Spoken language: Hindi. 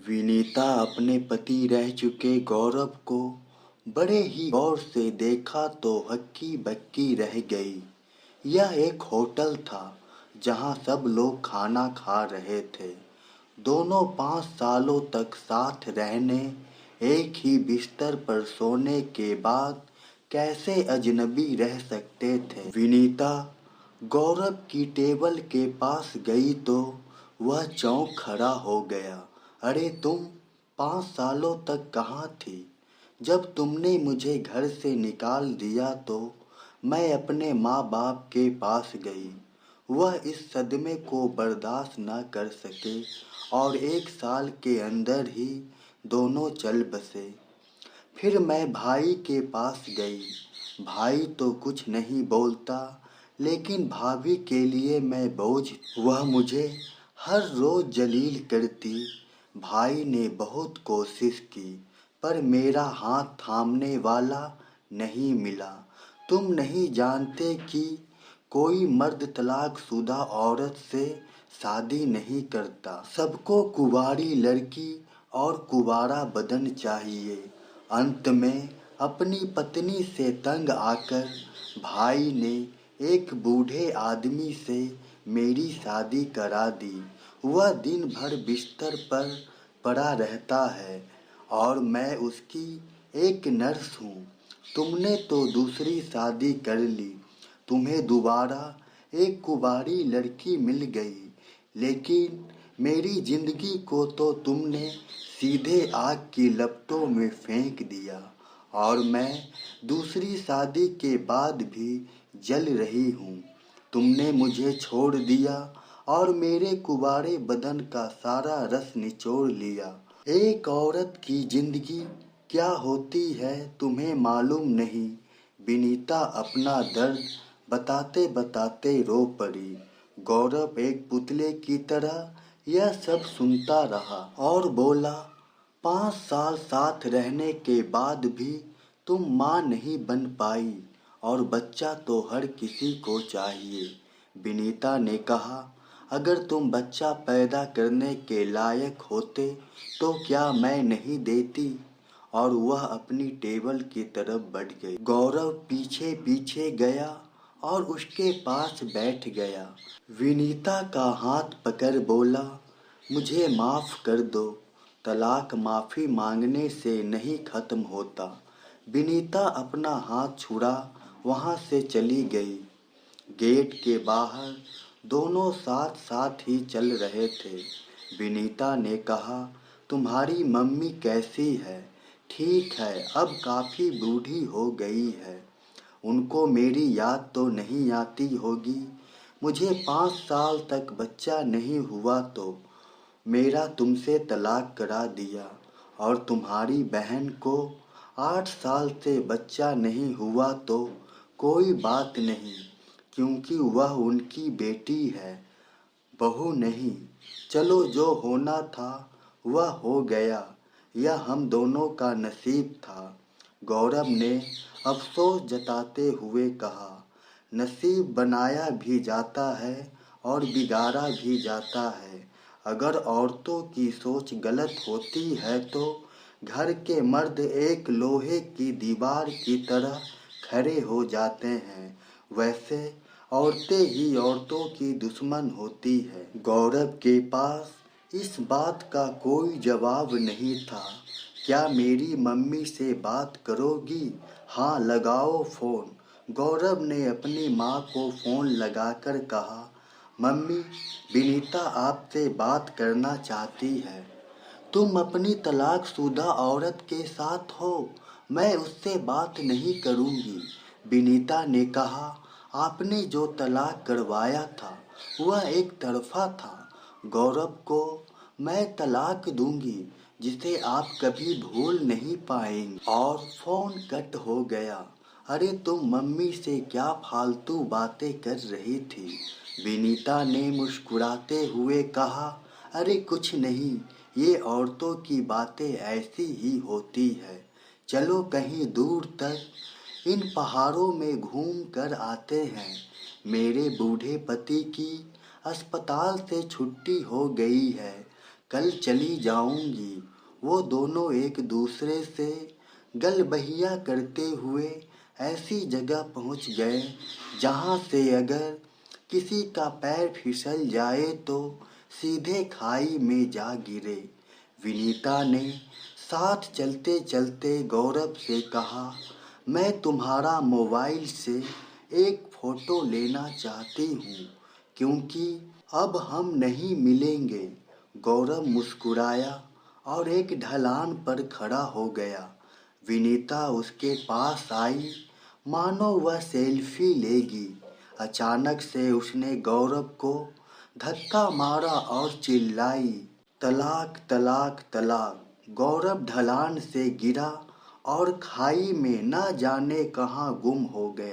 विनीता अपने पति रह चुके गौरव को बड़े ही गौर से देखा तो हक्की बक्की रह गई। यह एक होटल था जहां सब लोग खाना खा रहे थे। दोनों 5 सालों तक साथ रहने, एक ही बिस्तर पर सोने के बाद कैसे अजनबी रह सकते थे। विनीता गौरव की टेबल के पास गई तो वह चौंक खड़ा हो गया। अरे तुम 5 सालों तक कहाँ थी? जब तुमने मुझे घर से निकाल दिया तो मैं अपने माँ बाप के पास गई। वह इस सदमे को बर्दाश्त न कर सके और 1 साल के अंदर ही दोनों चल बसे। फिर मैं भाई के पास गई। भाई तो कुछ नहीं बोलता, लेकिन भाभी के लिए मैं बोझ। वह मुझे हर रोज जलील करती। भाई ने बहुत कोशिश की, पर मेरा हाथ थामने वाला नहीं मिला। तुम नहीं जानते कि कोई मर्द तलाकशुदा औरत से शादी नहीं करता। सबको कुंवारी लड़की और कुंवारा बदन चाहिए। अंत में अपनी पत्नी से तंग आकर भाई ने एक बूढ़े आदमी से मेरी शादी करा दी। वह दिन भर बिस्तर पर पड़ा रहता है और मैं उसकी एक नर्स हूँ। तुमने तो दूसरी शादी कर ली। तुम्हें दोबारा एक कुंवारी लड़की मिल गई, लेकिन मेरी जिंदगी को तो तुमने सीधे आग की लपटों में फेंक दिया और मैं दूसरी शादी के बाद भी जल रही हूँ। तुमने मुझे छोड़ दिया और मेरे कुंवारे बदन का सारा रस निचोड़ लिया। एक औरत की जिंदगी क्या होती है तुम्हें मालूम नहीं। विनीता अपना दर्द बताते बताते रो पड़ी। गौरव एक पुतले की तरह यह सब सुनता रहा और बोला, 5 साल साथ रहने के बाद भी तुम माँ नहीं बन पाई और बच्चा तो हर किसी को चाहिए। विनीता ने कहा, अगर तुम बच्चा पैदा करने के लायक होते तो क्या मैं नहीं देती? और वह अपनी टेबल की तरफ बढ़ गई। गौरव पीछे पीछे गया और उसके पास बैठ गया। विनीता का हाथ पकड़ बोला, मुझे माफ कर दो। तलाक माफी मांगने से नहीं खत्म होता। विनीता अपना हाथ छुड़ा वहां से चली गई। गेट के बाहर दोनों साथ साथ ही चल रहे थे। विनीता ने कहा, तुम्हारी मम्मी कैसी है? ठीक है, अब काफी बूढ़ी हो गई है। उनको मेरी याद तो नहीं आती होगी। मुझे 5 साल तक बच्चा नहीं हुआ तो मेरा तुमसे तलाक करा दिया और तुम्हारी बहन को 8 साल से बच्चा नहीं हुआ तो कोई बात नहीं, क्योंकि वह उनकी बेटी है, बहू नहीं। चलो, जो होना था वह हो गया। यह हम दोनों का नसीब था। गौरव ने अफसोस जताते हुए कहा, नसीब बनाया भी जाता है और बिगाड़ा भी जाता है। अगर औरतों की सोच गलत होती है तो घर के मर्द एक लोहे की दीवार की तरह खड़े हो जाते हैं। वैसे औरतें ही औरतों की दुश्मन होती है। गौरव के पास इस बात का कोई जवाब नहीं था। क्या मेरी मम्मी से बात करोगी? हाँ, लगाओ फोन। गौरव ने अपनी माँ को फोन लगाकर कहा, मम्मी, विनीता आपसे बात करना चाहती है। तुम अपनी तलाकशुदा औरत के साथ हो, मैं उससे बात नहीं करूंगी। विनीता ने कहा, आपने जो तलाक करवाया था वह एक तरफा था। गौरव को मैं तलाक दूंगी जिसे आप कभी भूल नहीं पाएंगे। और फोन कट हो गया। अरे तुम मम्मी से क्या फालतू बातें कर रही थी? विनीता ने मुस्कुराते हुए कहा, अरे कुछ नहीं, ये औरतों की बातें ऐसी ही होती है। चलो कहीं दूर तक इन पहाड़ों में घूम कर आते हैं। मेरे बूढ़े पति की अस्पताल से छुट्टी हो गई है, कल चली जाऊंगी। वो दोनों एक दूसरे से गलबहिया करते हुए ऐसी जगह पहुंच गए जहां से अगर किसी का पैर फिसल जाए तो सीधे खाई में जा गिरे। विनीता ने साथ चलते चलते गौरव से कहा, मैं तुम्हारा मोबाइल से एक फोटो लेना चाहती हूँ क्योंकि अब हम नहीं मिलेंगे। गौरव मुस्कुराया और एक ढलान पर खड़ा हो गया। विनीता उसके पास आई मानो वह सेल्फी लेगी। अचानक से उसने गौरव को धक्का मारा और चिल्लाई, तलाक तलाक तलाक। गौरव ढलान से गिरा और खाई में न जाने कहाँ गुम हो गया।